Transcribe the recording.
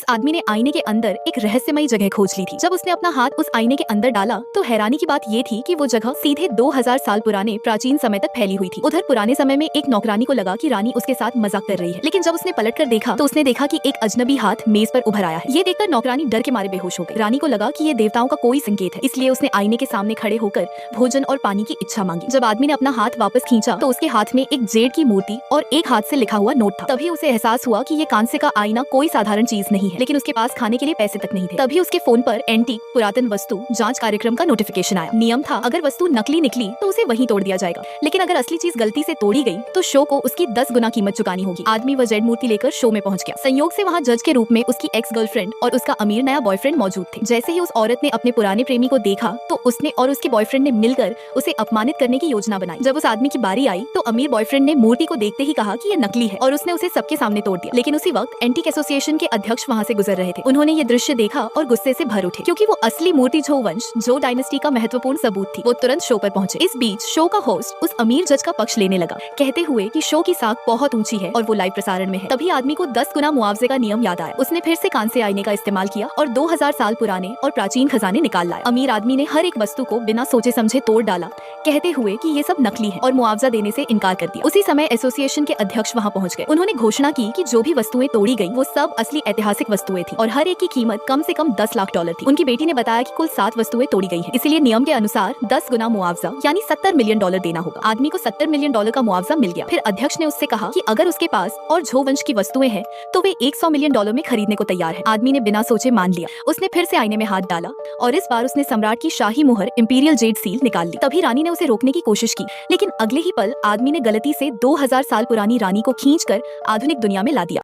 आदमी ने आईने के अंदर एक रहस्यमयी जगह खोज ली थी। जब उसने अपना हाथ उस आईने के अंदर डाला तो हैरानी की बात ये थी कि वो जगह सीधे 2000 साल पुराने प्राचीन समय तक फैली हुई थी। उधर पुराने समय में एक नौकरानी को लगा कि रानी उसके साथ मजाक कर रही है, लेकिन जब उसने पलट कर देखा तो उसने देखा कि एक अजनबी हाथ मेज पर उभर आया है। ये देखकर नौकरानी डर के मारे बेहोश हो गई। रानी को लगा कि ये देवताओं का कोई संकेत है, इसलिए उसने आईने के सामने खड़े होकर भोजन और पानी की इच्छा मांगी। जब आदमी ने अपना हाथ वापस खींचा तो उसके हाथ में एक जेड की मूर्ति और एक हाथ से लिखा हुआ नोट था। तभी उसे एहसास हुआ कि ये कांसे का आईना कोई साधारण चीज नहीं है, लेकिन उसके पास खाने के लिए पैसे तक नहीं थे। तभी उसके फोन पर एंटीक पुरातन वस्तु जांच कार्यक्रम का नोटिफिकेशन आया। नियम था, अगर वस्तु नकली निकली तो उसे वहीं तोड़ दिया जाएगा, लेकिन अगर असली चीज गलती से तोड़ी गई तो शो को उसकी 10 गुना कीमत चुकानी होगी। आदमी वह जेड मूर्ति लेकर शो में पहुंच गया। संयोग से वहाँ जज के रूप में उसकी एक्स गर्लफ्रेंड और उसका अमीर नया बॉयफ्रेंड मौजूद थे। जैसे ही उस औरत ने अपने पुराने प्रेमी को देखा तो उसने और उसके बॉयफ्रेंड ने मिलकर उसे अपमानित करने की योजना बनाई। जब उस आदमी की बारी आई तो अमीर बॉयफ्रेंड ने मूर्ति को देखते ही कहा कि ये नकली है और उसने उसे सबके सामने तोड़ दिया। लेकिन उसी वक्त एंटीक एसोसिएशन के अध्यक्ष वहाँ से गुजर रहे थे। उन्होंने ये दृश्य देखा और गुस्से से भर उठे, क्योंकि वो असली मूर्ति झो वंश जो डायनेस्टी का महत्वपूर्ण सबूत थी। वो तुरंत शो पर पहुंचे। इस बीच शो का होस्ट उस अमीर जज का पक्ष लेने लगा, कहते हुए कि शो की साख बहुत ऊंची है और वो लाइव प्रसारण में है। तभी आदमी को 10 गुना मुआवजे का नियम याद आया। उसने फिर से कांसे आईने का इस्तेमाल किया और 2000 साल पुराने और प्राचीन खजाने निकाल लाया। अमीर आदमी ने हर एक वस्तु को बिना सोचे समझे तोड़ डाला, कहते हुए कि ये सब नकली है और मुआवजा देने से इनकार कर दिया। उसी समय एसोसिएशन के अध्यक्ष वहाँ पहुँच गए। उन्होंने घोषणा की कि जो भी वस्तुएं तोड़ी गयी वो सब असली ऐतिहासिक वस्तुएं थी और हर एक की कीमत कम से कम 10 लाख डॉलर थी। उनकी बेटी ने बताया कि कुल 7 वस्तुएं तोड़ी गई हैं, इसलिए नियम के अनुसार 10 गुना मुआवजा यानी 70 मिलियन डॉलर देना होगा। आदमी को 70 मिलियन डॉलर का मुआवजा मिल गया। फिर अध्यक्ष ने उससे कहा कि अगर उसके पास और झो वंश की वस्तुएं हैं तो वे 100 मिलियन डॉलर में खरीदने को तैयार है। आदमी ने बिना सोचे मान लिया। उसने फिर से आईने में हाथ डाला और इस बार उसने सम्राट की शाही मुहर इंपीरियल जेड सील निकाल ली। तभी रानी ने उसे रोकने की कोशिश की, लेकिन अगले ही पल आदमी ने गलती से 2000 साल पुरानी रानी को खींचकर आधुनिक दुनिया में ला दिया।